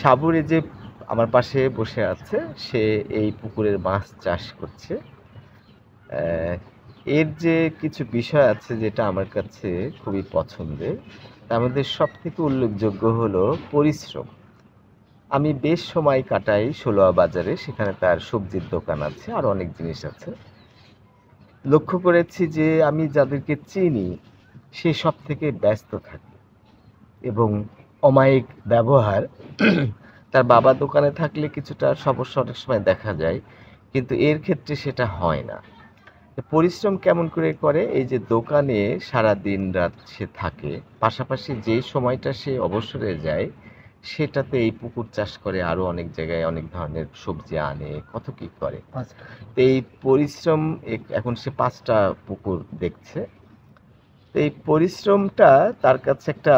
সাবুরে যে আমার পাশে বসে আছে সে এই পুকুরের মাছ চাষ করছে। এর যে কিছু বিষয় আছে যেটা আমার কাছে খুবই পছন্দের, তার মধ্যে সবথেকে উল্লেখযোগ্য হলো পরিশ্রম। আমি বেশ সময় কাটাই ষোলোয়া বাজারে, সেখানে তার সবজির দোকান আছে আর অনেক জিনিস আছে। লক্ষ্য করেছি যে আমি যাদেরকে চিনি সে সব থেকে ব্যস্ত থাকে এবং অমায়িক ব্যবহার। তার বাবা দোকানে থাকলে কিছুটা সমস্যা অনেক সময় দেখা যায়, কিন্তু এর ক্ষেত্রে সেটা হয় না। পরিশ্রম কেমন করে করে, এই যে দোকানে সারা দিন রাত সে থাকে, পাশাপাশি যে সময়টা সে অবসরে যায় সেটাতে এই পুকুর চাষ করে, আরো অনেক জায়গায় অনেক ধরনের সবজি আনে, কত কি করে। আচ্ছা। তো এই পরিশ্রম, এখন সে 5টা পুকুর দেখছে। তো এই পরিশ্রমটা তার কাছে একটা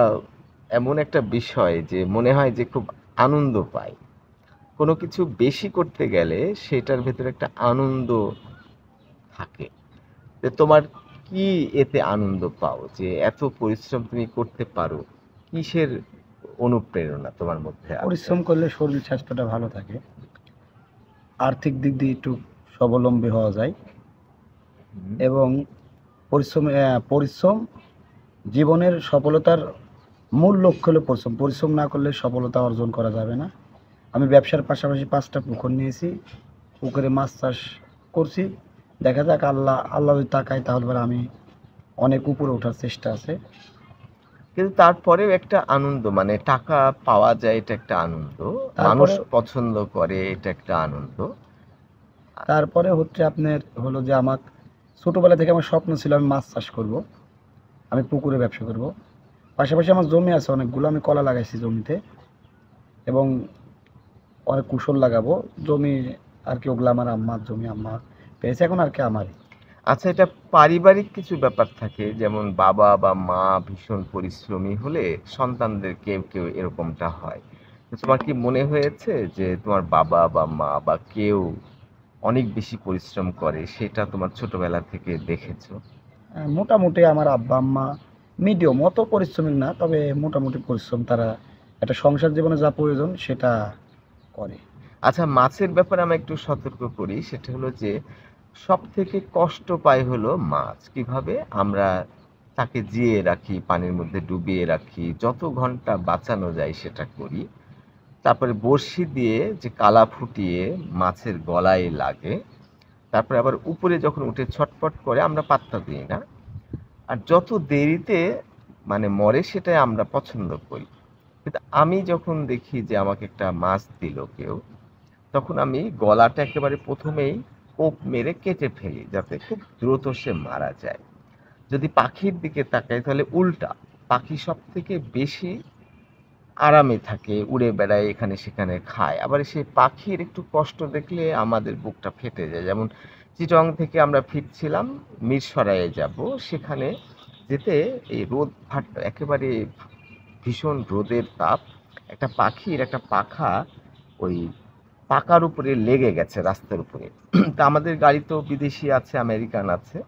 এমন একটা বিষয় যে মনে হয় যে খুব আনন্দ পায়। কোনো কিছু বেশি করতে গেলে সেটার ভেতরে একটা আনন্দ থাকে। যে তোমার কি এতে আনন্দ পাও যে এত পরিশ্রম তুমি করতে পারো? কিসের অনুপ্রেরণা তোমার মধ্যে আছে? পরিশ্রম করলে শরীর স্বাস্থ্যটা ভালো থাকে, আর্থিক দিক দিয়ে একটু স্বাবলম্বী হওয়া যায় হুম। এবং পরিশ্রম জীবনের সফলতার মূল লক্ষ্য হলো পরিশ্রম। পরিশ্রম না করলে সফলতা অর্জন করা যাবে না। আমি ব্যবসার পাশাপাশি 5টা পুকুর নিয়েছি, পুকুরে মাছ চাষ করছি। দেখা যাক, আল্লাহ যদি তাকায় তাহলে পরে আমি অনেক উপরে ওঠার চেষ্টা আছে। কিন্তু তারপরেও একটা আনন্দ, মানে টাকা পাওয়া যায়, এটা একটা আনন্দ। মানুষ তারপরে পছন্দ করে, এটা একটা আনন্দ। তারপরে হচ্ছে আপনার হলো যে আমার ছোটোবেলা থেকে আমার স্বপ্ন ছিল আমি মাছ চাষ করব, আমি পুকুরে ব্যবসা করব। পাশাপাশি আমার জমি আছে অনেকগুলো, আমি কলা লাগাইছি জমিতে এবং অনেক কুশল লাগাবো জমি আর কি। ওগুলো আমার আম্মার জমি, আম্মা পেয়েছে, এখন আর কি আমারই। আচ্ছা, এটা পারিবারিক কিছু ব্যাপার থাকে, যেমন বাবা বা মা ভীষণ পরিশ্রমী হলে সন্তানদের কেউ কেউ এরকমটা হয়। তো তোমার কি মনে হয়েছে যে তোমার বাবা বা মা বা কেউ অনেক বেশি পরিশ্রম করে, সেটা তোমার ছোটবেলা থেকে দেখেছো? মোটামুটি আমার আব্বা আম্মা মিডিয়াম, অত পরিশ্রমিক না, তবে মোটামুটি পরিশ্রম তারা একটা সংসার জীবনে যা প্রয়োজন সেটা করে। আচ্ছা, মাছের ব্যাপারে আমি একটু সতর্ক করি, সেটা হলো যে সব থেকে কষ্ট পায় হলো মাছ। কিভাবে আমরা তাকে জিয়ে রাখি, পানির মধ্যে ডুবিয়ে রাখি, যত ঘন্টা বাঁচানো যায় সেটা করি। তারপরে বড়শি দিয়ে যে কালা ফুটিয়ে মাছের গলায় লাগে, তারপরে আবার উপরে যখন উঠে ছটপট করে আমরা পাত্তা দিই না। আর যত দেরিতে মানে মরে সেটাই আমরা পছন্দ করি। কিন্তু আমি যখন দেখি যে আমাকে একটা মাছ দিল কেউ, তখন আমি গলাটা একেবারে প্রথমেই কোপ মেরে কেটে ফেলি, যাতে খুব দ্রুত সে মারা যায়। যদি পাখির দিকে তাকাই তাহলে উল্টা, পাখি সব থেকে বেশি আরামে থাকে, উড়ে বেড়ায়, এখানে সেখানে খায়। আবার সেই পাখির একটু কষ্ট দেখলে আমাদের বুকটা ফেটে যায়। যেমন চিটং থেকে আমরা ফিরছিলাম, মিরসরাইয়ে যাব, সেখানে যেতে এই রোদ ফাট, একেবারে ভীষণ রোদের তাপ, একটা পাখির একটা পাখা ওই পাকার উপরে লেগে গেছে রাস্তার উপরে। তা আমাদের গাড়ি তো বিদেশি আছে, আমেরিকান আছে,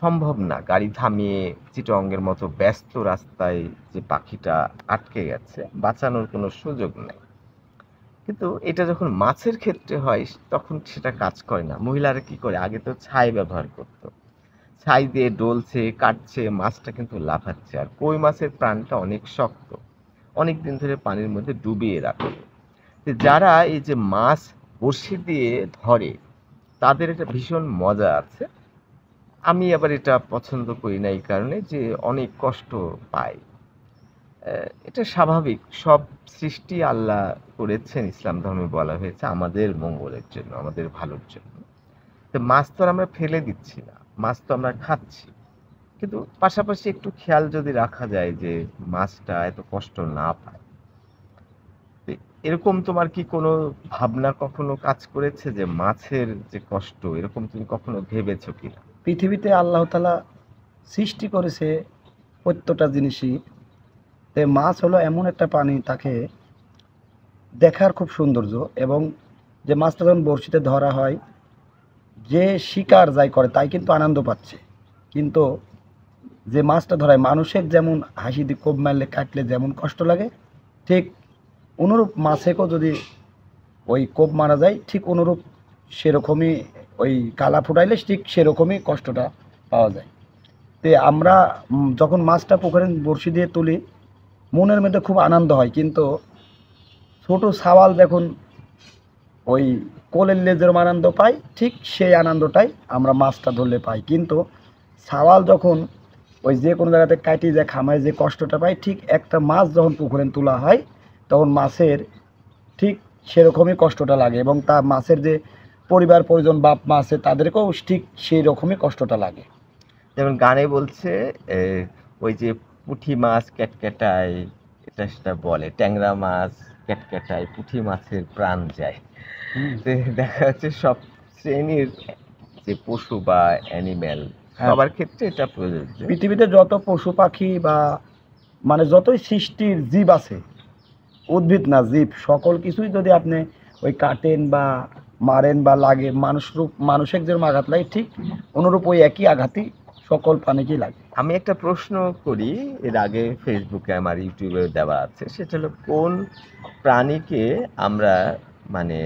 সম্ভব না গাড়ি থামিয়ে চিটংয়ের মতো ব্যস্ত রাস্তায় যে পাখিটা আটকে গেছে, বাঁচানোর কোনো সুযোগ নেই। কিন্তু এটা যখন মাছের ক্ষেত্রে হয় তখন সেটা কাজ করে না। মহিলারা কি করে, আগে তো ছাই ব্যবহার করতো, ছাই দিয়ে ডলছে, কাটছে, মাছটা কিন্তু লাফাচ্ছে। আর কই মাছের প্রাণটা অনেক শক্ত, অনেক দিন ধরে পানির মধ্যে ডুবিয়ে রাখে। তো যারা এই যে মাছ বড়শি দিয়ে ধরে তাদের একটা ভীষণ মজা আছে। আমি আবার এটা পছন্দ করি না এই কারণে যে অনেক কষ্ট পাই। এটা স্বাভাবিক, সব সৃষ্টি আল্লাহ করেছেন, ইসলাম ধর্মে বলা হয়েছে আমাদের মঙ্গলের জন্য, আমাদের ভালোর জন্য। তো মাছ তো আর আমরা ফেলে দিচ্ছি না, মাছ তো আমরা খাচ্ছি। কিন্তু পাশাপাশি একটু খেয়াল যদি রাখা যায় যে মাছটা এত কষ্ট না পায়। তো এরকম তোমার কি কোনো ভাবনা কখনো কাজ করেছে যে মাছের যে কষ্ট, এরকম তুমি কখনো ভেবেছো কিনা? পৃথিবীতে আল্লাহ তাআলা সৃষ্টি করেছে প্রত্যেকটা জিনিসই। তো মাছ হলো এমন একটা প্রাণী, তাকে দেখার খুব সৌন্দর্য। এবং যে মাছটা যখন বড়শিতে ধরা হয়, যে শিকার যাই করে তাই কিন্তু আনন্দ পাচ্ছে। কিন্তু যে মাছটা ধরায় মানুষের যেমন হাসি দিয়ে কোপ মারলে কাটলে যেমন কষ্ট লাগে, ঠিক অনুরূপ মাছেকেও যদি ওই কোপ মারা যায়, ঠিক অনুরূপ সেরকমই ওই কালা ফুটাইলে ঠিক সেরকমই কষ্টটা পাওয়া যায়। তে আমরা যখন মাছটা পুকুরে বড়শি দিয়ে তুলি, মনের মধ্যে খুব আনন্দ হয়, কিন্তু ছোট সাওয়াল যখন ওই কোলের লেজের আনন্দ পাই, ঠিক সেই আনন্দটাই আমরা মাছটা ধরলে পাই। কিন্তু সাওয়াল যখন ওই যে কোনো জায়গাতে কাটি যায় খামায় যে কষ্টটা পাই, ঠিক একটা মাছ যখন পুকুরে তোলা হয় তখন মাছের ঠিক সেরকমই কষ্টটা লাগে, এবং তা মাছের যে পরিবার পরিজন বাপ মা আছে তাদেরকেও ঠিক সেই রকমই কষ্টটা লাগে। যেমন গানে বলছে এ, ওই যে পুঁটি মাছ ক্যাটক্যাটায়, এটা সেটা বলে ট্যাংরা মাছ ক্যাটক্যাটায়, পুঁটি মাছের প্রাণ যায়। তো দেখা যাচ্ছে সব শ্রেণীর যে পশু বা অ্যানিম্যাল হ্যাঁ, সবার ক্ষেত্রে এটা প্রযোজ্য। পৃথিবীতে যত পশু পাখি বা মানে যতই সৃষ্টির জীব আছে, উদ্ভিদ না জীব, সকল কিছুই যদি আপনি ওই কাটেন বা মারেন বা লাগে, মানুষের যেরকম আঘাত লাগে, ঠিক অনুরূপ ওই একই আঘাতই সকল প্রাণীকেই লাগে। আমি একটা প্রশ্ন করি, এর আগে ফেসবুকে আমার ইউটিউবে দেওয়া আছে, সেটা হলো কোন প্রাণীকে আমরা মানে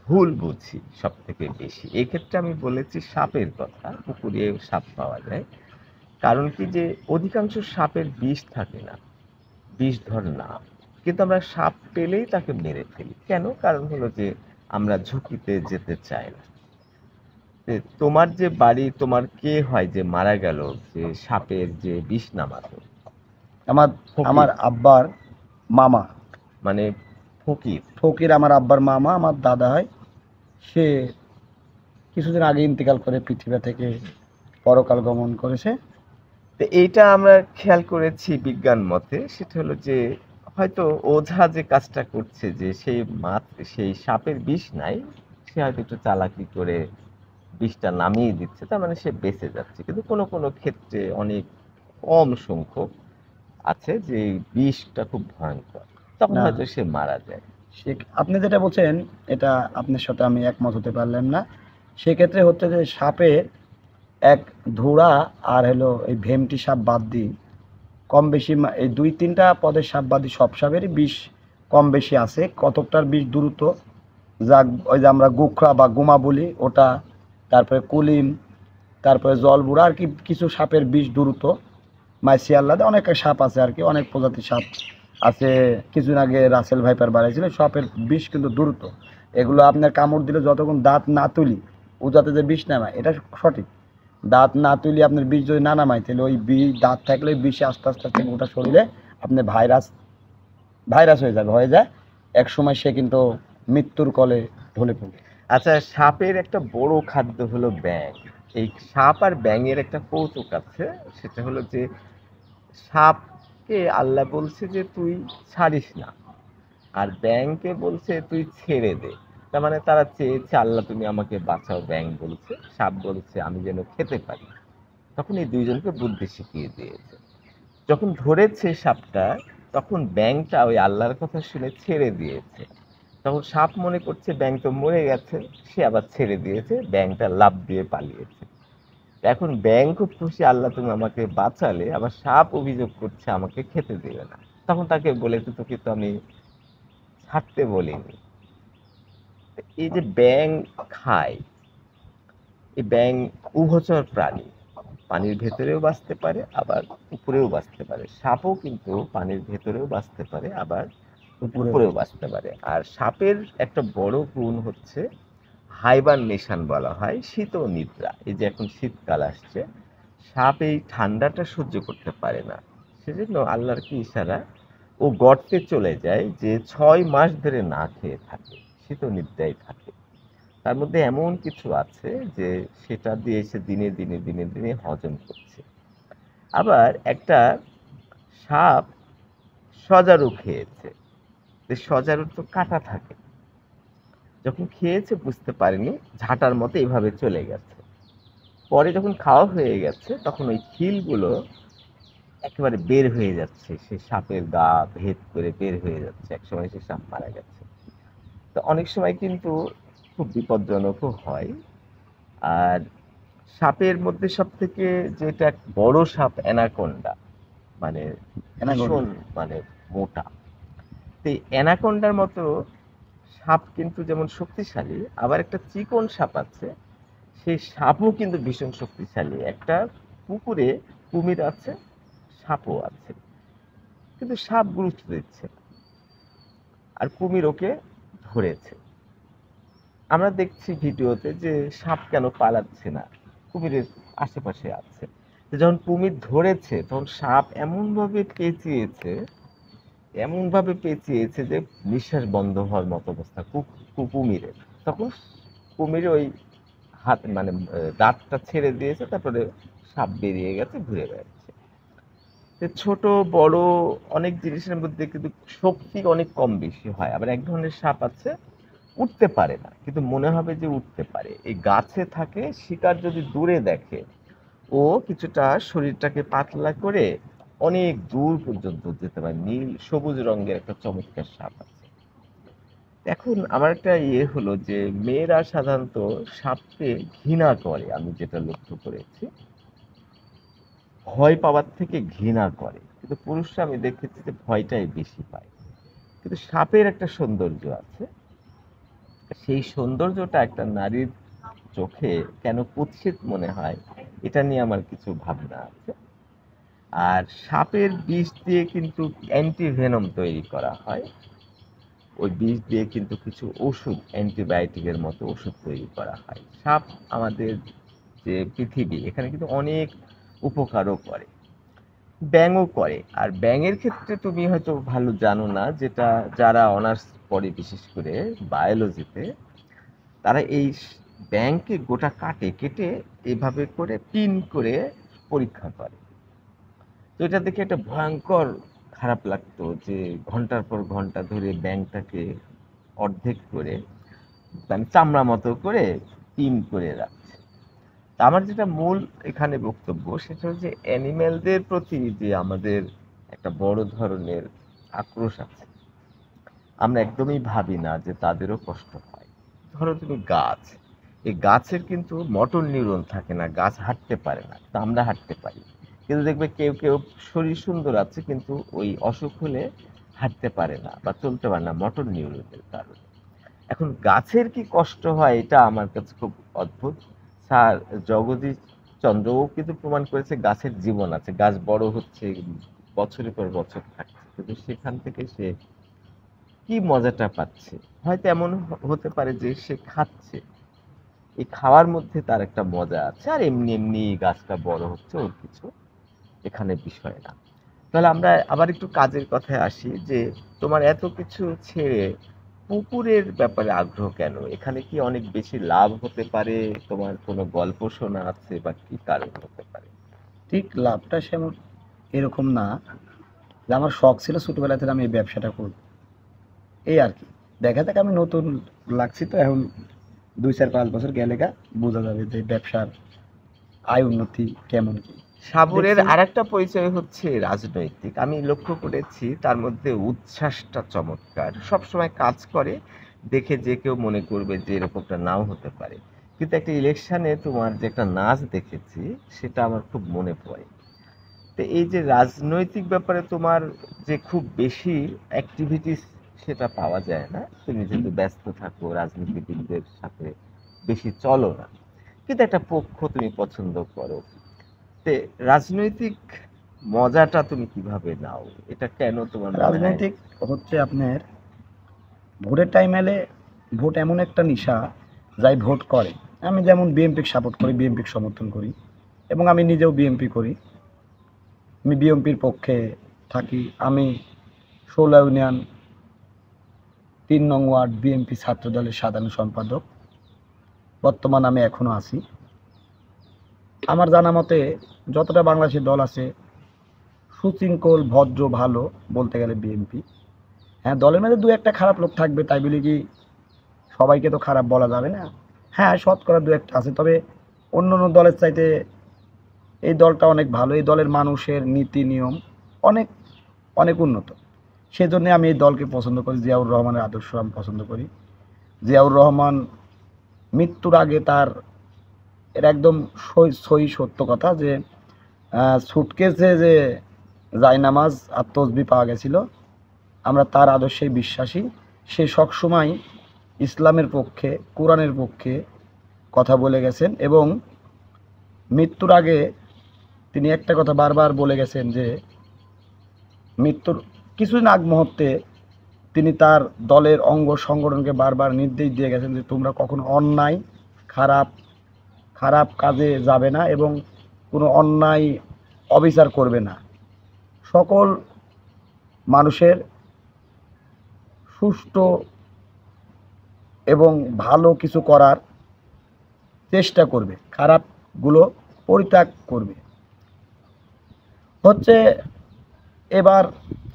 ভুল বুঝি সব থেকে বেশি। এক্ষেত্রে আমি বলেছি সাপের কথা, পুকুরে সাপ পাওয়া যায়। কারণ কি যে অধিকাংশ সাপের বিষ থাকে না, বিষধর না, কিন্তু আমরা সাপ পেলেই তাকে মেরে ফেলি। কেন? কারণ হলো যে আমরা ঝুঁকিতে যেতে চাই না। তোমার যে বাড়ি, তোমার কে হয় যে মারা গেল যে সাপের যে বিষ নামাতো? আমার ফকির। আমার আব্বার মামা, মানে ফকির। ফকির আমার আব্বার মামা, আমার দাদা হয়। সে কিছুদিন আগে ইন্তেকাল করে পৃথিবী থেকে পরকাল গমন করেছে। তো এইটা আমরা খেয়াল করেছি বিজ্ঞান মতে, সেটা হলো যে হয়তো ওঝা যে কাজটা করছে, যে সেই সাপের বিষ নাই, সে হয়তো একটু চালাকি করে বিষটা নামিয়ে দিচ্ছে, তার মানে সে বেঁচে যাচ্ছে। কিন্তু কোনো কোনো ক্ষেত্রে অনেক কম সংখ্যক আছে যে এই বিষটা খুব ভয়ঙ্কর, তখন না, হয়তো সে মারা যায়। সে আপনি যেটা বলছেন এটা আপনার সাথে আমি একমত হতে পারলাম না। সেক্ষেত্রে হচ্ছে যে সাপের এক ধুড়া আর হলো এই ভেমটি সাপ বাদ দিই, কম বেশি এই দুই তিনটা পদের সাপ বাদ দিই, সব সাপেরই বিষ কম বেশি আছে। কতকটার বিষ দ্রুত, যা ওই যে আমরা গোখরা বা গুমা বলি ওটা, তারপরে কুলিম, তারপরে জলবুড়া, আর কি কিছু সাপের বিষ দ্রুত। মাইসি আল্লাদে অনেক সাপ আছে আর কি, অনেক প্রজাতির সাপ আছে। কিছুদিন আগে রাসেল ভাইপার বাড়াইছিল, সাপের বিষ কিন্তু দ্রুত। এগুলো আপনার কামড় দিলে যতক্ষণ দাঁত না তুলি ও যাতে যে বিষ নামায়, এটা সঠিক। দাঁত না তুলি আপনার বিষ যদি না নামায়, তাহলে ওই বিষ দাঁত থাকলে বিষে আস্তে আস্তে আস্তে গোটা শরীরে আপনার ভাইরাস ভাইরাস হয়ে যায়। এক সময় সে কিন্তু মৃত্যুর কলে ঢলে পড়বে। আচ্ছা, সাপের একটা বড় খাদ্য হলো ব্যাঙ। এই সাপ আর ব্যাঙের একটা কৌতুক আছে, সেটা হলো যে সাপকে আল্লাহ বলছে যে তুই ছাড়িস না, আর ব্যাঙকে বলছে তুই ছেড়ে দে। তার মানে তারা চেয়েছে আল্লাহ তুমি আমাকে বাঁচাও, ব্যাঙ বলছে, সাপ বলছে আমি যেন খেতে পারি। তখন এই দুইজনকে বুদ্ধি শিখিয়ে দিয়েছে। যখন ধরেছে সাপটা, তখন ব্যাঙটা ওই আল্লাহর কথা শুনে ছেড়ে দিয়েছে। তখন সাপ মনে করছে ব্যাঙ তো মরে গেছে, সে আবার ছেড়ে দিয়েছে, ব্যাঙটা লাফ দিয়ে পালিয়েছে। এখন ব্যাঙ খুব খুশি, আল্লাহ তুমি আমাকে বাঁচালে, আবার সাপ অভিযোগ করছে আমাকে খেতে দেবে না। তখন তাকে বলেছে তোকে তো আমি ছাড়তে বলিনি। এই যে ব্যাঙ খায়, এই ব্যাঙ উভচর প্রাণী, পানির ভেতরেও বাঁচতে পারে আবার উপরেও বাঁচতে পারে। সাপও কিন্তু পানির ভেতরেও বাঁচতে পারে আবার উপরে উপরেও বাঁচতে পারে। আর সাপের একটা বড় গুণ হচ্ছে হাইবারনেশন বলা হয়, শীত ও নিদ্রা। এই যে এখন শীতকাল আসছে, সাপ এই ঠান্ডাটা সহ্য করতে পারে না, সেজন্য আল্লাহর কি ইশারা, ও গর্তে চলে যায়, যে 6 মাস ধরে না খেয়ে থাকে, শীত ও নিদ্রায় থাকে। তার মধ্যে এমন কিছু আছে যে সেটা দিয়ে সে দিনে দিনে দিনে দিনে হজম করছে। আবার একটা সাপ সজারু খেয়েছে, যে সজারুর তো কাঁটা থাকে, যখন খেয়েছে বুঝতে পারেনি, ঝাঁটার মতো এভাবে চলে গেছে। পরে যখন খাওয়া হয়ে গেছে, তখন ওই খিলগুলো একেবারে বের হয়ে যাচ্ছে, সে সাপের গা ভেদ করে বের হয়ে যাচ্ছে, একসময় সে সাপ মারা গেছে। তো অনেক সময় কিন্তু খুব বিপজ্জনকও হয়। আর সাপের মধ্যে সব থেকে যেটা বড় সাপ অ্যানাকোন্ডা, মানে ভীষণ অ্যানাকোন্ডা। মানে মোটা। তো তো অ্যানাকোন্ডার মতো সাপ কিন্তু যেমন শক্তিশালী, আবার একটা চিকন সাপ আছে, সেই সাপও কিন্তু ভীষণ শক্তিশালী। একটা পুকুরে কুমির আছে, সাপও আছে, কিন্তু সাপ গুরুত্ব দিচ্ছে না, আর কুমির ওকে ধরেছে। আমরা দেখছি ভিডিওতে যে সাপ কেন পালাচ্ছে না, কুমিরের আশেপাশে আছে। তো যখন কুমির ধরেছে তখন সাপ এমন ভাবে পেঁচিয়েছে যে নিঃশ্বাস বন্ধ হওয়ার মতো অবস্থা কুমিরের। তখন কুমির ওই হাত মানে দাঁতটা ছেড়ে দিয়েছে, তারপরে সাপ বেরিয়ে গেছে, ঘুরে বেড়াচ্ছে। তো ছোট বড় অনেক জিনিসের মধ্যে কিন্তু শক্তি অনেক কম বেশি হয়। আবার এক ধরনের সাপ আছে উঠতে পারে না, কিন্তু মনে হবে যে উঠতে পারে, এই গাছে থাকে, শিকার যদি দূরে দেখে ও কিছুটা শরীরটাকে পাতলা করে অনেক দূর পর্যন্ত যেতে পারে। নীল সবুজ রঙের একটা চমৎকার সাপ আছে। এখন আমার একটা হলো যে মেয়েরা সাধারণত সাপকে ঘৃণা করে, আমি যেটা লক্ষ্য করেছি, ভয় পাওয়ার থেকে ঘৃণা করে, কিন্তু পুরুষরা আমি দেখেছি যে ভয়টাই বেশি পায়। কিন্তু সাপের একটা সৌন্দর্য আছে, সেই সৌন্দর্যটা একটা নারীর চোখে কেন কুৎসিত মনে হয়, এটা নিয়ে আমার কিছু ভাবনা আছে। আর সাপের বিষ দিয়ে কিন্তু অ্যান্টিভেনম তৈরি করা হয়, ওই বিষ দিয়ে কিন্তু কিছু ওষুধ, অ্যান্টিবায়োটিকের মতো ওষুধ তৈরি করা হয়। সাপ আমাদের যে পৃথিবী, এখানে কিন্তু অনেক উপকারও করে, ব্যাঙও করে। আর ব্যাঙের ক্ষেত্রে তুমি হয়তো ভালো জানো না, যেটা যারা অনার্স পড়ে বিশেষ করে বায়োলজিতে, তারা এই ব্যাঙকে গোটা কেটে এভাবে করে পিন করে পরীক্ষা করে। তো এটা দেখে একটা ভয়ঙ্কর খারাপ লাগতো যে ঘন্টার পর ঘন্টা ধরে ব্যাঙটাকে অর্ধেক করে মানে চামড়া মতো করে পিন করে রাখছে। তা আমার যেটা মূল এখানে বক্তব্য, সেটা হচ্ছে অ্যানিম্যালদের প্রতি যে আমাদের একটা বড় ধরনের আক্রোশ আছে। আমরা একদমই ভাবি না যে তাদেরও কষ্ট হয়। ধরো তুমি গাছ, এই গাছের কিন্তু মোটর নিউরন থাকে না, গাছ হাঁটতে পারে না, তো আমরা হাঁটতে পারি। কিন্তু দেখবে কেউ কেউ শরীর সুন্দর আছে কিন্তু ওই অসুখ হলে হাঁটতে পারে না বা চলতে পারে না মোটর নিউরনের কারণে। এখন গাছের কি কষ্ট হয়, এটা আমার কাছে খুব অদ্ভুত। স্যার জগদীশ চন্দ্রও কিন্তু প্রমাণ করেছে গাছের জীবন আছে, গাছ বড় হচ্ছে, বছরের পর বছর থাকছে, কিন্তু সেখান থেকে সে কি মজাটা পাচ্ছে। হয়তো এমন হতে পারে যে সে খাচ্ছে, এই খাওয়ার মধ্যে তার একটা মজা আছে, আর এমনি এমনি গাছটা বড় হচ্ছে, ওর কিছু এখানে বিষয় না। তাহলে আমরা আবার একটু কাজের কথায় আসি, যে তোমার এত কিছু ছেড়ে পুকুরের ব্যাপারে আগ্রহ কেন? এখানে কি অনেক বেশি লাভ হতে পারে? তোমার কোনো গল্প শোনা আছে বা কি কারণ হতে পারে? ঠিক লাভটা সেমন এরকম না, যে আমার শখ ছিল ছোটবেলা থেকে আমি এই ব্যবসাটা করব, এই আর কি। দেখা যাক, আমি নতুন লাগছি তো এখন, 2-4-5 বছর গেলে বোঝা যাবে যে ব্যবসার আয় উন্নতি কেমন কি। সাবরের দেখছি আরেকটা পরিচয় হচ্ছে রাজনৈতিক। আমি লক্ষ্য করেছি তার মধ্যে উচ্ছ্বাসটা চমৎকার, সবসময় কাজ করে, দেখে যে কেউ মনে করবে যে এরকমটা নাও হতে পারে। কিন্তু একটা ইলেকশনে তোমার যে একটা নাচ দেখেছি, সেটা আমার খুব মনে পড়ে। তো এই যে রাজনৈতিক ব্যাপারে তোমার যে খুব বেশি অ্যাক্টিভিটিস, সেটা পাওয়া যায় না, তুমি যেহেতু ব্যস্ত থাকো, রাজনীতিবিদদের সাথে বেশি চলো না, কিন্তু একটা পক্ষ তুমি পছন্দ করো। তে রাজনৈতিক মজাটা তুমি কিভাবে নাও? এটা কেন তোমার মনে হয়? রাজনৈতিক হচ্ছে আপনার ভোটের টাইম এলে, ভোট এমন একটা নেশা, যাই ভোট করে। আমি যেমন বিএনপিকে সাপোর্ট করি, বিএনপিকে সমর্থন করি, এবং আমি নিজেও বিএনপি করি। আমি বিএনপির পক্ষে থাকি। আমি 16 ইউনিয়ন 3 নং ওয়ার্ড বিএনপি ছাত্র দলের সাধারণ সম্পাদক, বর্তমান আমি এখনও আছি। আমার জানা মতে যতটা বাংলাদেশের দল আছে, সুশৃঙ্খল ভদ্র ভালো বলতে গেলে বিএনপি। হ্যাঁ, দলের মধ্যে 2-1টা খারাপ লোক থাকবে, তাই বলে কি সবাইকে তো খারাপ বলা যাবে না। হ্যাঁ, শতকরা 2-1টা আছে, তবে অন্য অন্য দলের চাইতে এই দলটা অনেক ভালো। এই দলের মানুষের নীতি নিয়ম অনেক অনেক উন্নত। সেজন্য আমি এই দলকে পছন্দ করি। জিয়াউর রহমানের আদর্শ আমি পছন্দ করি। জিয়াউর রহমান মৃত্যুর আগে তার এর একদম সই সত্য কথা যে সুটকেসে যে জায়নামাজ আর তসবি পাওয়া গেছিল, আমরা তার আদর্শে বিশ্বাসী। সে সবসময় ইসলামের পক্ষে, কোরআনের পক্ষে কথা বলে গেছেন এবং মৃত্যুর আগে তিনি একটা কথা বারবার বলে গেছেন যে মৃত্যুর কিছুদিন আগ মুহূর্তে তিনি তার দলের অঙ্গ সংগঠনকে বারবার নির্দেশ দিয়ে গেছেন যে তোমরা কখনো অন্যায় খারাপ খারাপ কাজে যাবে না এবং কোনো অন্যায় অবিচার করবে না, সকল মানুষের সুষ্ঠু এবং ভালো কিছু করার চেষ্টা করবে, খারাপগুলো পরিত্যাগ করবে। হচ্ছে এবার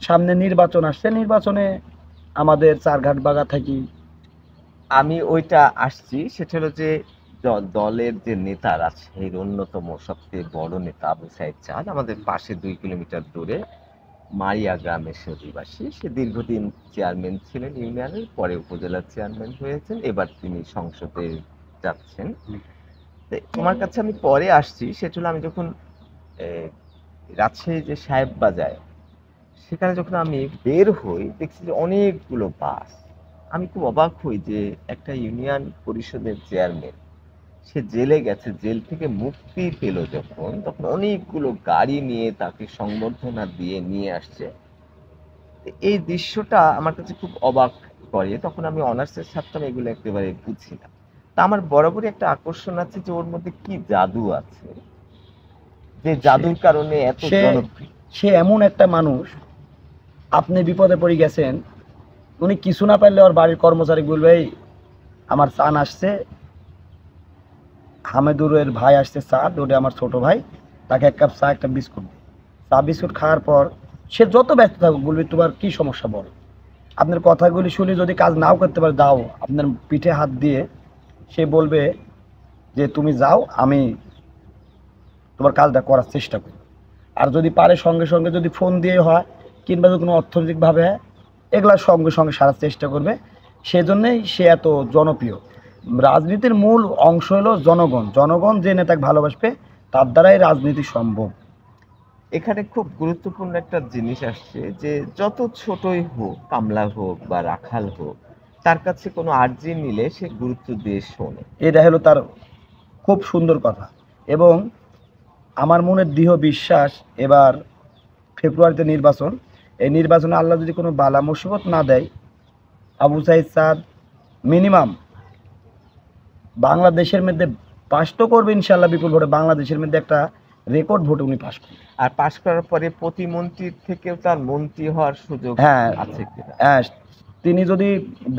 সামনে নির্বাচন আসছে, নির্বাচনে আমাদের চারঘাট বাগা থাকি আমি ওইটা আসছি, সেটা হলো যে দলের যে নেতার আছে এর অন্যতম সবচেয়ে বড় নেতা আবু সাইদ চাঁদ আমাদের পাশে 2 কিলোমিটার দূরে মারিয়া গ্রামের সে অধিবাসী। সে দীর্ঘদিন চেয়ারম্যান ছিলেন ইউনিয়নের, পরে উপজেলার চেয়ারম্যান হয়েছেন, এবার তিনি সংসদে যাচ্ছেন। তো তোমার কাছে আমি পরে আসছি, সেটা হলো আমি যখন রাজশাহী যে সাহেব বাজার সেখানে যখন আমি বের হই দেখছি যে অনেকগুলো বাস। আমি খুব অবাক হই যে একটা ইউনিয়ন পরিষদের চেয়ারম্যান, সে জেলে গেছে, জেল থেকে মুক্তি পেল যখন, তখন অনেকগুলো গাড়ি নিয়ে তাকে সংবর্ধনা দিয়ে নিয়ে আসছে। তো এই দৃশ্যটা আমার কাছে খুব অবাক করে। তখন আমি অনার্সের ছাত্র, আমি এগুলো একেবারে বুঝি না। তা আমার বরাবরই একটা আকর্ষণ আছে যে ওর মধ্যে কি জাদু আছে, যে জাদুর কারণে এত সে জনপ্রিয়। সে এমন একটা মানুষ, আপনি বিপদে পড়ে গেছেন, উনি কিছু না পারলে ওর বাড়ির কর্মচারী বলবে এই আমার চান আসছে, হামেদুরের ভাই আসছে চা, ওটা আমার ছোট ভাই, তাকে এক কাপ চা একটা বিস্কুট দিই। চা বিস্কুট খাওয়ার পর সে যত ব্যস্ত থাকুক বলবে তোমার কি সমস্যা বলো। আপনার কথাগুলি শুনে যদি কাজ নাও করতে পারে দাও, আপনার পিঠে হাত দিয়ে সে বলবে যে তুমি যাও, আমি তোমার কাজটা করার চেষ্টা করি। আর যদি পারে সঙ্গে সঙ্গে যদি ফোন দিয়ে হয় কিংবা যদি কোনো অর্থনৈতিকভাবে হয়, এগুলার সঙ্গে সঙ্গে সারার চেষ্টা করবে। সেজন্যই সে এত জনপ্রিয়। রাজনীতির মূল অংশ হলো জনগণ, জনগণ যে নেতাকে ভালোবাসবে তার দ্বারাই রাজনীতি সম্ভব। এখানে খুব গুরুত্বপূর্ণ একটা জিনিস আসছে যে যত ছোটই হোক, কামলা হোক বা রাখাল হোক, তার কাছে কোনো আর্জি নিলে সে গুরুত্ব দিয়ে শোনে। এটা হলো তার খুব সুন্দর কথা। এবং আমার মনের দৃঢ় বিশ্বাস এবার ফেব্রুয়ারিতে নির্বাচন, এই নির্বাচনে আল্লাহ যদি কোনো বালা মুসিবত না দেয়, আবু সাইদ চাঁদ মিনিমাম বাংলাদেশের মধ্যে পাস তো করবে ইনশাল্লাহ বিপুল ভোটে, বাংলাদেশের মধ্যে একটা রেকর্ড ভোটে উনি পাস করবেন। আর পাশ করার পরে প্রতিমন্ত্রীর থেকেও তার মন্ত্রী হওয়ার সুযোগ হ্যাঁ আছে কিনা? হ্যাঁ, তিনি যদি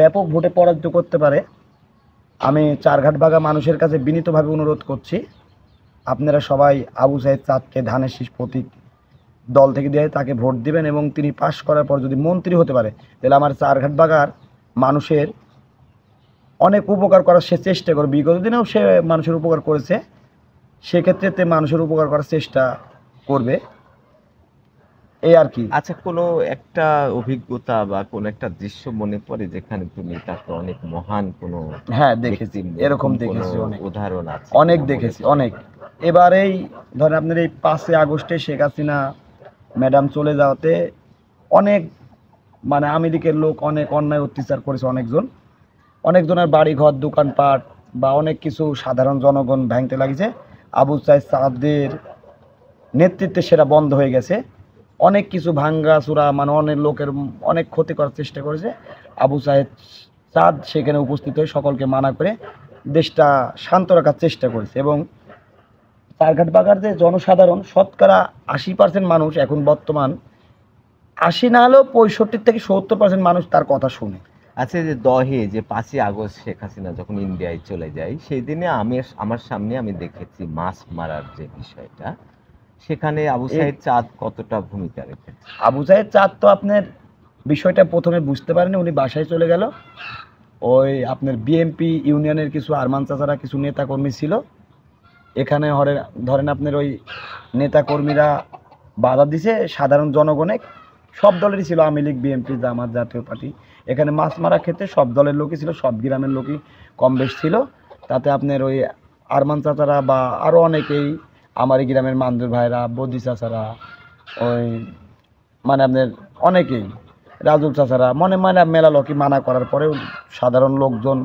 ব্যাপক ভোটে পরাজিত করতে পারে, আমি চারঘাট বাগা মানুষের কাছে বিনীতভাবে অনুরোধ করছি আপনারা সবাই আবু সাইদ চাঁদকে ধানের শীষ প্রতীক দল থেকে দিয়ে তাকে ভোট দিবেন এবং তিনি পাশ করার পর যদি মন্ত্রী হতে পারে তাহলে আমার চারঘাট বাগার মানুষের অনেক উপকার করার সে চেষ্টা করবে। বিগত দিনেও সে মানুষের উপকার করেছে, সেক্ষেত্রে তে মানুষের উপকার করার চেষ্টা করবে, এই আর কি। আচ্ছা, কোনো একটা অভিজ্ঞতা বা কোনো একটা দৃশ্য মনে পড়ে যেখানে তুমি তাকে অনেক মহান কোনো হ্যাঁ দেখেছি, ব্যক্তিত্ব, এরকম কোনো দেখেছি অনেক, উদাহরণ আছে অনেক কিনা দেখেছি মনে পড়ে? অনেক। এবারেই ধরেন আপনার এই 5 আগস্টে শেখ হাসিনা ম্যাডাম চলে যাওয়াতে অনেক মানে আওয়ামী লীগের লোক অনেক অন্যায় অত্যাচার করেছে, অনেকজনের বাড়ি ঘর দোকানপাট বা অনেক কিছু সাধারণ জনগণ ভাঙতে লাগিয়েছে। আবু সাইদ চাঁদের নেতৃত্বে সেটা বন্ধ হয়ে গেছে। অনেক কিছু ভাঙ্গা চূড়া মানে অনেক লোকের অনেক ক্ষতি করার চেষ্টা করেছে। আবু সাইদ চাঁদ সেখানে উপস্থিত হয়ে সকলকে মানা করে দেশটা শান্ত রাখার চেষ্টা করেছে। এবং চারঘাট বাগার যে জনসাধারণ শতকরা 80% মানুষ এখন বর্তমান, 80 না হলেও 65 থেকে 70% মানুষ তার কথা শুনে। আচ্ছা, এই যে দহে যে 5ই আগস্ট শেখ হাসিনা যখন ইন্ডিয়ায় চলে যায়, সেই দিনে আমার সামনে আমি দেখেছি মাছ মারার যে বিষয়টা, সেখানে আবু সাইদ চাঁদ কতটা ভূমিকা রেখেছে? আবু সাইদ চাঁদ তো আপনার বিষয়টা প্রথমে বুঝতে পারেনি, উনি বাসায় চলে গেল। ওই আপনার বিএমপি ইউনিয়নের কিছু আরমান চাচারা কিছু নেতাকর্মী ছিল, এখানে ধরেন আপনার ওই নেতাকর্মীরা বাধা দিছে, সাধারণ জনগণে সব দলেরই ছিল, আওয়ামী লীগ বিএমপি জামাত জাতীয় পার্টি, এখানে মাছ মারা ক্ষেত্রে সব দলের লোকই ছিল, সব গ্রামের লোকই কম বেশ ছিল। তাতে আপনার ওই আরমান চাচারা বা আরও অনেকেই আমার এই গ্রামের মান্দুর ভাইরা বদি চাচারা ওই মানে আপনার অনেকেই রাজুল চাচারা মনে মানে মেলা লোকই মানা করার পরেও সাধারণ লোকজন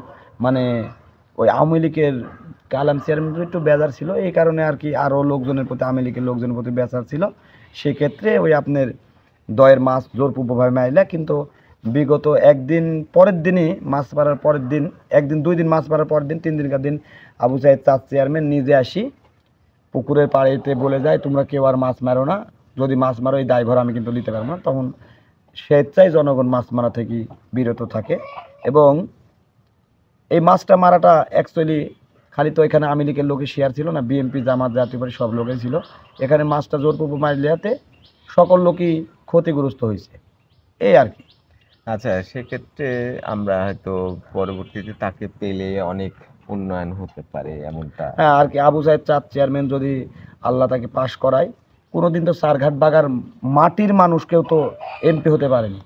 মানে ওই আওয়ামী লীগের কালাম চেয়ারম্যান একটু বেজার ছিল, এই কারণে আর কি আরও লোকজনের প্রতি আওয়ামী লীগের লোকজনের প্রতি বেজার ছিল। সেক্ষেত্রে ওই আপনার দয়ের মাছ জোরপূর্বকভাবে মাইলা, কিন্তু বিগত একদিন পরের দিনই মাছ মারার পরের দিন, একদিন 2 দিন মাছ মারার পরের দিন 3 দিনকার দিন আবু সাইদ চাঁদ চেয়ারম্যান নিজে আসি পুকুরের পাড়েতে বলে যায় তোমরা কেউ আর মাছ মারো না, যদি মাছ মারো এই দায়ভার আমি কিন্তু নিতে পারবো না। তখন স্বেচ্ছায় জনগণ মাছ মারা থেকে বিরত থাকে। এবং এই মাছটা মারাটা অ্যাকচুয়ালি খালি তো এখানে আওয়ামী লীগের লোকের শেয়ার ছিল না, বিএনপি জামাত জাতীয় পার্টি সব লোকেই ছিল। এখানে মাছটা জোরপূর্বক মারলেতে সকল লোকই ক্ষতিগ্রস্ত হয়েছে, এই আর কি। আচ্ছা, সেক্ষেত্রে আমরা হয়তো পরবর্তীতে তাকে পেলে অনেক উন্নয়ন হতে পারে এমনটা। হ্যাঁ আর কি, আবু সাইদ চাঁদ চেয়ারম্যান যদি আল্লাহ তাকে পাশ করায়, কোনোদিন তো সারঘাট বাগার মাটির মানুষ কেউ তো এমপি হতে পারেনি,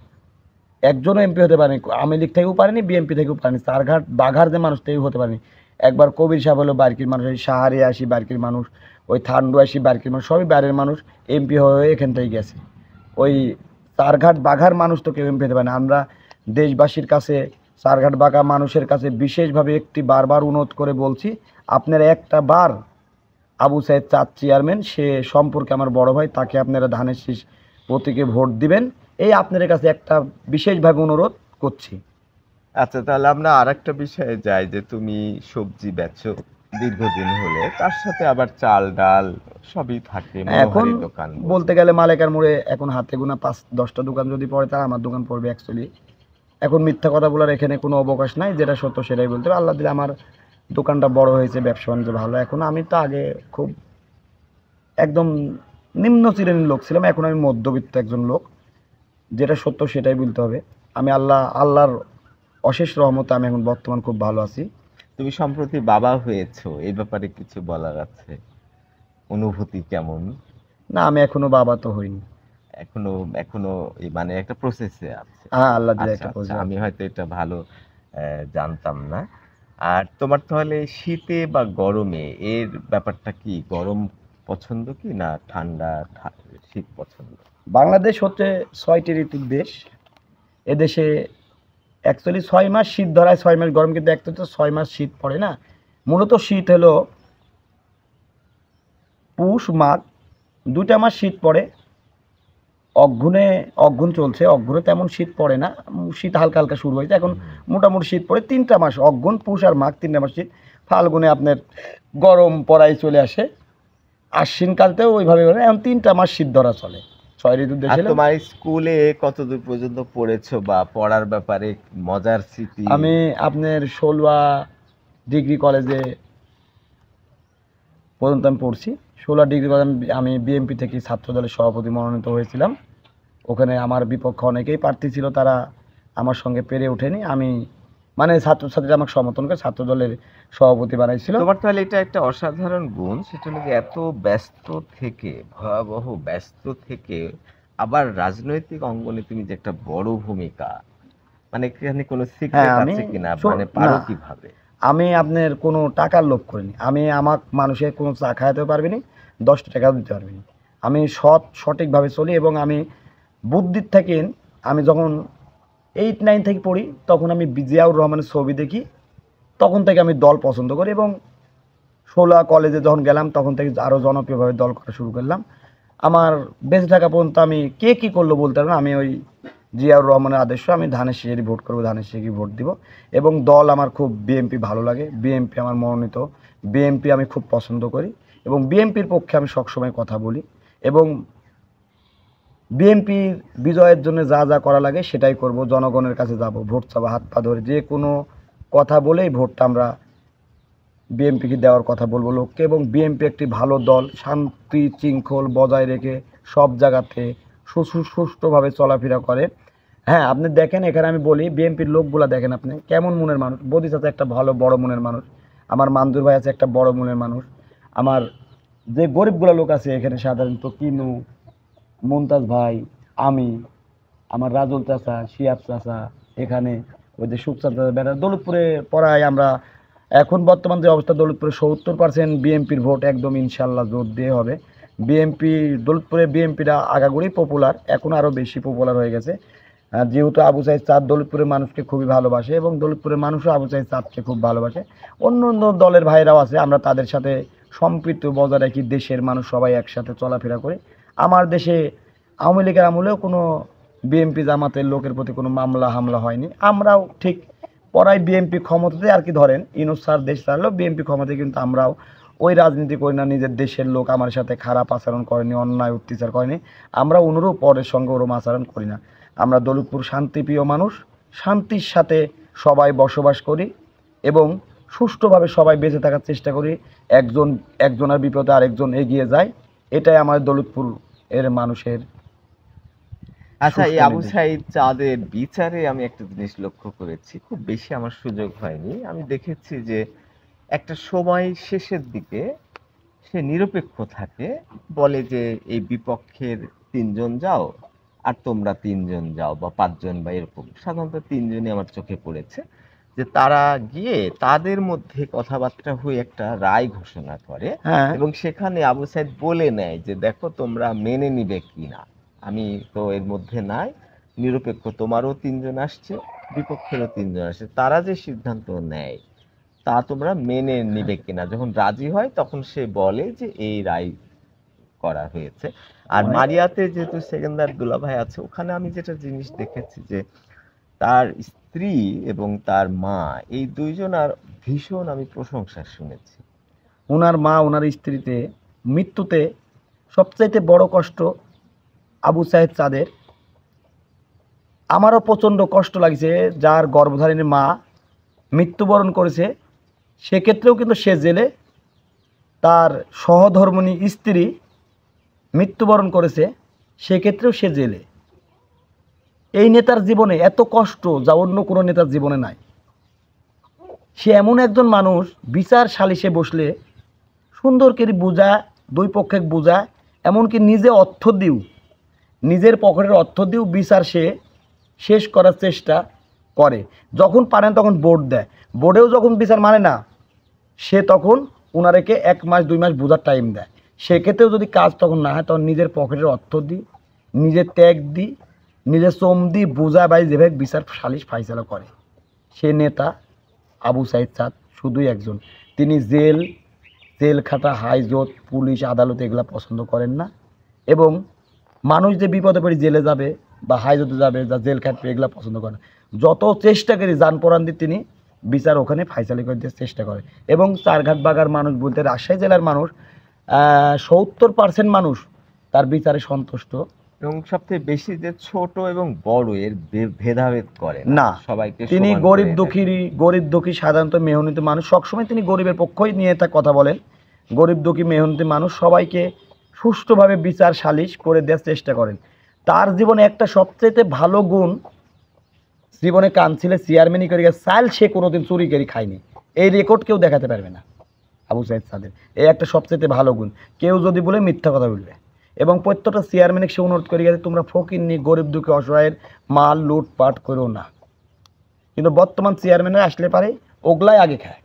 একজনও এমপি হতে পারেনি, আওয়ামী লীগ থেকেও পারেনি, বিএনপি থেকেও পারেনি, সারঘাট বাঘার যে মানুষ থেকেও হতে পারেনি। একবার কবির সাহেব হলো বারকির মানুষ, ওই সাহারে আসি বারকির মানুষ, ওই থান্ডু আসি বারকির মানুষ, সবই বাইরের মানুষ এমপি হয়ে এখান থেকে গেছে। ওই সারঘাট বাঘার মানুষ তো কেউ এমপি হতে পারে না। আমরা দেশবাসীর কাছে, সারঘাট বাঘা মানুষের কাছে বিশেষভাবে একটি বারবার অনুরোধ করে বলছি, আপনারা একটা বার আবু সাইদ চাঁদ চেয়ারম্যান সে সম্পর্কে আমার বড় ভাই, তাকে আপনারা ধানের শীষ প্রতীকে ভোট দিবেন, এই আপনাদের কাছে একটা বিশেষভাবে অনুরোধ করছি। আচ্ছা, তাহলে আমরা আরেকটা বিষয়ে যাই, যে তুমি সবজি বেচো দীর্ঘদিন হলে, তার সাথে আবার চাল ডাল সবই থাকে, এখন মনোহারি দোকান বলতে গেলে মালেকার মোড়ে এখন হাতে গোনা 5-10টা দোকান যদি পড়ে, তার আমার দোকান পড়বে অ্যাকচুয়ালি। এখন মিথ্যা কথা বলার এখানে কোনো অবকাশ নাই, যেটা সত্য সেটাই বলতে হবে। আল্লাহ দিলে আমার দোকানটা বড় হয়েছে, ব্যবসা বাণিজ্য ভালো। এখন আমি তো আগে খুব একদম নিম্ন শ্রেণীর লোক ছিলাম, এখন আমি মধ্যবিত্ত একজন লোক, যেটা সত্য সেটাই বলতে হবে। আমি আল্লাহর অশেষ রহমতে আমি এখন বর্তমান খুব ভালো আছি। তুমি সম্প্রতি বাবা হয়েছো, এই ব্যাপারে কিছু বলার আছে? অনুভূতি কেমন? না, আমি এখনো বাবা তো হইনি, এখনো এখনো মানে একটা প্রসেসে আছে। হ্যাঁ আল্লাহ দিলে আচ্ছা একটা আচ্ছা, প্রয়োজন। আমি হয়তো এটা ভালো জানতাম না। আর তোমার তাহলে শীতে বা গরমে এর ব্যাপারটা কি, গরম পছন্দ কি না ঠান্ডা শীত পছন্দ? বাংলাদেশ হচ্ছে 6টি ঋতুর দেশ। এদেশে অ্যাকচুয়ালি 6 মাস শীত ধরায়, 6 মাস গরম, কিন্তু একটা তো 6 মাস শীত পড়ে না। মূলত শীত হলো পুষ মাঘ, 2টা মাস শীত পড়ে। অগ্রণ চলছে, অগ্রণে তেমন শীত পড়ে না, শীত হালকা হালকা শুরু হয়েছে এখন। মোটামুটি শীত পড়ে 3টা মাস, অগ্রণ পুষ আর মাঘ, 3টা মাস শীত। ফাল্গুনে আপনার গরম পড়াই চলে আসে, আশ্বিনকালতেও ওইভাবে এখন 3টা মাস শীত ধরা চলে। 6 ঋতুর আর দেশে তোমার স্কুলে কতদূর পর্যন্ত পড়েছো, বা পড়ার ব্যাপারে মজার স্মৃতি? আমি আপনার 16 ডিগ্রি কলেজে পর্যন্ত আমি পড়ছি। 16 ডিগ্রি কলেজে আমি বিএনপি থেকে ছাত্রদলের সভাপতি মনোনীত হয়েছিলাম। ওখানে আমার বিপক্ষে অনেকেই প্রার্থী ছিল, তারা আমার সঙ্গে পেরে ওঠেনি। আমি মানে ছাত্রছাত্রীরা আমাকে সমর্থন করে ছাত্রদলের সভাপতি বানাইছিল। তোমার তাহলে এটা একটা অসাধারণ গুণ, সেটা হলো যে এত ব্যস্ত থেকে, ভয়াবহ ব্যস্ত থেকে আবার রাজনৈতিক অঙ্গনে তুমি যে একটা বড় ভূমিকা, মানে এখানে কোনো সিক্রেট হ্যাঁ, আমি আছে কিনা, শো- মানে পারো না, কিভাবে? আমি আপনার কোনো টাকার লোভ করিনি। আমি আমাকে মানুষের কোনো চা খাওয়াতে পারবি না, 10 টাকাও দিতে পারবি না। আমি সঠিকভাবে চলি। এবং আমি বুদ্ধির থেকে, আমি যখন 8-9 থেকে পড়ি, তখন আমি জিয়াউর রহমানের ছবি দেখি, তখন থেকে আমি দল পছন্দ করি। এবং 16 কলেজে যখন গেলাম, তখন থেকে আরও জনপ্রিয়ভাবে দল করা শুরু করলাম। আমার বেঁচে থাকা পর্যন্ত আমি কে কী করলো বলতে পারবো না, আমি ওই জিয়াউর রহমানের আদর্শ, আমি ধানের শীষেরই ভোট করবো, ধানের শীষেরই ভোট দিব। এবং দল আমার খুব বিএনপি ভালো লাগে, বিএনপি আমার মনোনীত, বিএনপি আমি খুব পছন্দ করি। এবং বিএনপির পক্ষে আমি সবসময় কথা বলি। এবং বিএনপির বিজয়ের জন্য যা যা করা লাগে সেটাই করব, জনগণের কাছে যাব, ভোট চাবো হাত পা ধরে, যে কোনো কথা বলেই ভোটটা আমরা বিএনপিকে দেওয়ার কথা বলবো লোককে। এবং বিএনপি একটি ভালো দল, শান্তি শৃঙ্খল বজায় রেখে সব জায়গাতে সুষ্ঠুভাবে চলাফেরা করে। হ্যাঁ, আপনি দেখেন এখানে আমি বলি, বিএনপির লোকগুলা দেখেন আপনি কেমন মনের মানুষ। বদিস আছে একটা ভালো বড় মনের মানুষ, আমার মান্দুর ভাই আছে একটা বড় মনের মানুষ, আমার যে গরিবগুলা লোক আছে এখানে সাধারণত কিনু, মুমতাজ ভাই, আমি, আমার রাজুল চাচা, শিয়াব চাচা, এখানে ওই যে সুখ চাচা বেড়া, দৌলতপুরে পড়ায় আমরা। এখন বর্তমান যে অবস্থা, দৌলতপুরে 70% বিএনপির ভোট একদম ইনশাল্লাহ জোর দিয়ে হবে। বিএনপি দৌলতপুরে বিএনপিটা আগাগোড়াই পপুলার, এখন আরও বেশি পপুলার হয়ে গেছে। যেহেতু আবু সাইদ চাঁদ দৌলতপুরের মানুষকে খুবই ভালোবাসে এবং দৌলতপুরের মানুষও আবু সাইদ চাঁদকে খুব ভালোবাসে। অন্য অন্য দলের ভাইরাও আছে, আমরা তাদের সাথে সম্পৃক্ত বজায় রাখি। দেশের মানুষ সবাই একসাথে চলাফেরা করে। আমার দেশে আওয়ামী লীগের আমলেও কোনো বিএনপি জামাতের লোকের প্রতি কোনো মামলা হামলা হয়নি। আমরাও ঠিক পড়াই বিএনপি ক্ষমতাতে আর কি, ধরেন ইউনূস স্যার দেশ চালালেও বিএনপি ক্ষমতায়, কিন্তু আমরাও ওই রাজনীতি করি না। নিজের দেশের লোক আমার সাথে খারাপ আচরণ করেনি, অন্যায় অত্যাচার করেনি, আমরা অনুরূপ পরের সঙ্গে ওরম আচরণ করি না। আমরা দৌলতপুর শান্তিপ্রিয় মানুষ, শান্তির সাথে সবাই বসবাস করি এবং সুষ্ঠুভাবে সবাই বেঁচে থাকার চেষ্টা করি। একজনের বিপদে আরেকজন এগিয়ে যায়, এটাই আমাদের দৌলতপুর এর মানুষের। আচ্ছা, এই সুষ্ঠু আবু নির্দেশ। সাইদ চাঁদের বিচারে আমি একটা জিনিস লক্ষ্য করেছি, খুব বেশি আমার সুযোগ হয়নি। আমি দেখেছি যে একটা সময় শেষের দিকে সে নিরপেক্ষ থাকে, বলে যে এই বিপক্ষের 3 জন যাও আর তোমরা 3 জন যাও, বা 5 জন, বা এরকম। সাধারণত 3 জনই আমার চোখে পড়েছে, যে তারা গিয়ে তাদের মধ্যে কথাবার্তা হয়ে একটা রায় ঘোষণা করে, হ্যাঁ, এবং সেখানে আবু সাইদ বলে নেয় যে দেখো তোমরা মেনে নিবে কিনা, আমি তো এর মধ্যে নাই, নিরপেক্ষ, তোমারও 3 জন আসছে, বিপক্ষেরও 3 জন আসছে, তারা যে সিদ্ধান্ত নেয় তা তোমরা মেনে নিবে কিনা। যখন রাজি হয় তখন সে বলে যে এই রায় করা হয়েছে। আর অনেক মারিয়াতে যেহেতু সেকেন্দার দুলাভাই আছে, ওখানে আমি যেটা জিনিস দেখেছি যে তার স্ত্রী এবং তার মা, এই 2জন আর ভীষণ আমি প্রশংসা শুনেছি। ওনার মা ওনার স্ত্রীতে মৃত্যুতে সবচাইতে বড় কষ্ট আবু সাইদ চাঁদের। আমারও প্রচণ্ড কষ্ট লাগছে, যার গর্ভধারিণী মা মৃত্যুবরণ করেছে, সেক্ষেত্রেও কিন্তু সে জেলে। তার সহধর্মিণী স্ত্রী মৃত্যুবরণ করেছে, সেক্ষেত্রেও সে জেলে। এই নেতার জীবনে এত কষ্ট যা অন্য কোনো নেতার জীবনে নাই। সে এমন একজন মানুষ, বিচার সালিশে বসলে সুন্দর করে বুঝায়, দুই পক্ষে বুঝায়, এমনকি নিজে অর্থ দিও, নিজের পকেটের অর্থ দিও বিচার সে শেষ করার চেষ্টা করে। যখন পারেন তখন বোর্ড দেয়, বোর্ডেও যখন বিচার মানে না, সে তখন ওনারেকে 1 মাস 2 মাস বোঝার টাইম দেয়। সেক্ষেত্রেও যদি কাজ তখন না হয়, তখন নিজের পকেটের অর্থ দিই, নিজের ত্যাগ দিই, নিজের শ্রম দিই, বোঝা বাই যেভাবে বিচার সালিশ ফাইসলা করে। সে নেতা আবু সাইদ চাঁদ শুধুই একজন। তিনি জেল খাটা, হাইজত, পুলিশ, আদালত এগুলা পছন্দ করেন না। এবং মানুষ যে বিপদে পড়ে জেলে যাবে বা হাইজতে যাবে, যা জেল খাটবে, এগুলা পছন্দ করে না। যত চেষ্টা করি যান পরান দিয়ে তিনি বিচার ওখানে ফাইসালি করে দেওয়ার চেষ্টা করে। এবং চারঘাট বাগার মানুষ বলতে রাজশাহী জেলার মানুষ 70% মানুষ তার বিচারে সন্তুষ্ট। এবং সবথেকে বেশি যে ছোট এবং বড় এর ভেদাভেদ করে না, না, সবাইকে তিনি সমান গরিব করে দুঃখী, দেখে। গরিব দুঃখী সাধারণত মেহনতি মানুষ, সবসময় তিনি গরিবের পক্ষই নিয়ে তা কথা বলেন। গরিব দুঃখী মেহনতি মানুষ সবাইকে সুষ্ঠুভাবে বিচার সালিশ করে দেওয়ার চেষ্টা করেন। তার জীবনে একটা সবচেয়ে ভালো গুণ, জীবনে কাউন্সিলে চেয়ারম্যানই করে গেছে, চাল সে কোনোদিন চুরি করে খায়নি। এই রেকর্ড কেউ দেখাতে পারবে না আবু সাইদ সাদের। এই একটা সবচেয়ে ভালো গুণ, কেউ যদি বলে মিথ্যা কথা বলবে। এবং প্রত্যেকটা চেয়ারম্যানকে সে অনুরোধ করে গেছে, তোমরা ফকিন্নি গরিব দুঃখী অসহায়ের মাল লুটপাট করো না। কিন্তু বর্তমান চেয়ারম্যানের আসলে পারে ওগুলাই আগে খায়।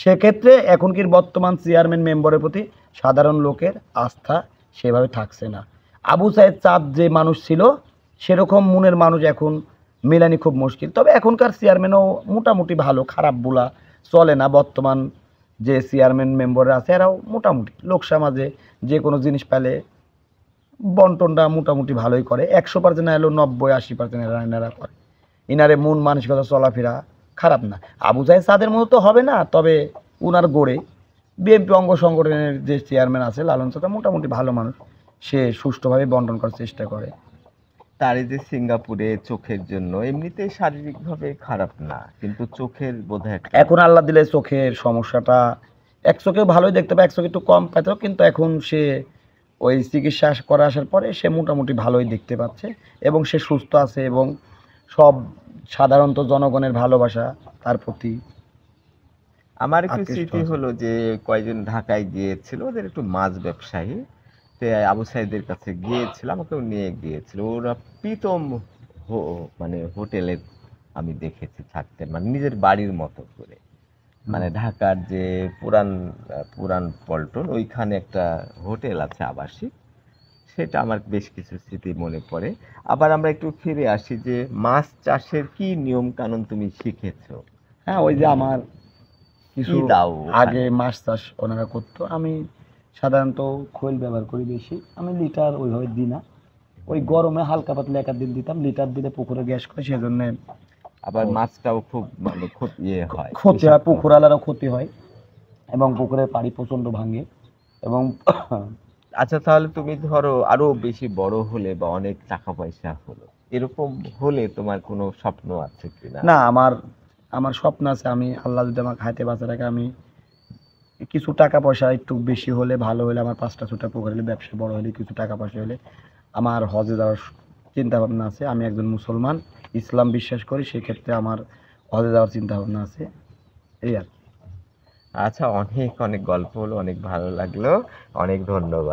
সেক্ষেত্রে এখনকার বর্তমান চেয়ারম্যান মেম্বারের প্রতি সাধারণ লোকের আস্থা সেভাবে থাকছে না। আবু সাইদ চাঁদ যে মানুষ ছিল, সেরকম মনের মানুষ এখন মেলানি খুব মুশকিল। তবে এখনকার চেয়ারম্যানও মোটামুটি ভালো, খারাপ বলা চলে না। বর্তমান যে চেয়ারম্যান মেম্বাররা আছে, এরাও মোটামুটি লোক সমাজে যে কোনো জিনিস পেলে বন্টনটা মোটামুটি ভালোই করে। 100% না এলো 90-80% এনারা করে। ইনারে মন মানসিকতা চলাফেরা খারাপ না। আবু সাইদ সাদের মতো তো হবে না, তবে উনার গড়ে বিএনপি অঙ্গ সংগঠনের যে চেয়ারম্যান আছে লালন চাচা মোটামুটি ভালো মানুষ, সে সুষ্ঠুভাবে বন্টন করার চেষ্টা করে। তার এই যে সিঙ্গাপুরে চোখের জন্য, এমনিতেই শারীরিকভাবে খারাপ না, কিন্তু চোখের বোধহয় একটা এখন আল্লাহ দিলে চোখের সমস্যাটা, এক চোখেও ভালোই দেখতে পায়, এক চোখে একটু কম পেত, কিন্তু এখন সে ওই চিকিৎসা করে আসার পরে সে মোটামুটি ভালোই দেখতে পাচ্ছে এবং সে সুস্থ আছে। এবং সব সাধারণত জনগণের ভালোবাসা তার প্রতি। আমার একটু আকৃষ্ট স্মৃতি আছে। হলো যে কয়েকজন ঢাকায় গিয়েছিল, ওদের একটু মাছ ব্যবসায়ী, তো আবু সাইদের কাছে গিয়েছিল, আমাকেও নিয়ে গিয়েছিল। ওরা প্রীতম মানে হোটেলে আমি দেখেছি থাকতে, মানে নিজের বাড়ির মতো করে। মানে ঢাকার যে পুরান পুরান পল্টন, ওইখানে একটা হোটেল আছে আবাসিক, সেটা আমার বেশ কিছু স্মৃতি মনে পড়ে। আবার আমরা একটু ফিরে আসি যে মাছ চাষের কি নিয়ম কানুন তুমি শিখেছো? হ্যাঁ, ওই যে আমার কি কিছু দাও আগে ওখানে? মাছ চাষ ওনারা করতো, আমি সাধারণত খৈল ব্যবহার করি বেশি, আমি লিটার ওইভাবে দিই না, ওই গরমে হালকা পাতলা এক আধ দিন দিতাম, লিটার দিলে পুকুরে গ্যাস করে, সেজন্য আবার মাছটাও খুব মানে হয়, ক্ষতি হয়, বিষাক্ত পুকুর হয়। আলারও ক্ষতি হয় এবং পুকুরের পাড়ি প্রচণ্ড ভাঙে এবং আচ্ছা, তাহলে তুমি ধরো আরো বেশি বড় হলে বা অনেক টাকা পয়সা হলো, এরকম হলে তোমার কোনো স্বপ্ন আছে কিনা? না, আমার আমার স্বপ্ন আছে, আমি আল্লাহ যদি আমাকে হাতে বাঁচা রাখে, আমি কিছু টাকা পয়সা একটু বেশি হলে, ভালো হলে, আমার 5টা 6টা পুকুর হলে, ব্যবসা বড় হলে, কিছু টাকা পয়সা হলে আমার হজে যাওয়ার চিন্তা ভাবনা আছে। আমি একজন মুসলমান, ইসলাম বিশ্বাস করি, সেক্ষেত্রে আমার হজে যাওয়ার চিন্তা ভাবনা আছে, এই আর কি। আচ্ছা, অনেক অনেক গল্প হলো, অনেক ভালো লাগলো, অনেক ধন্যবাদ।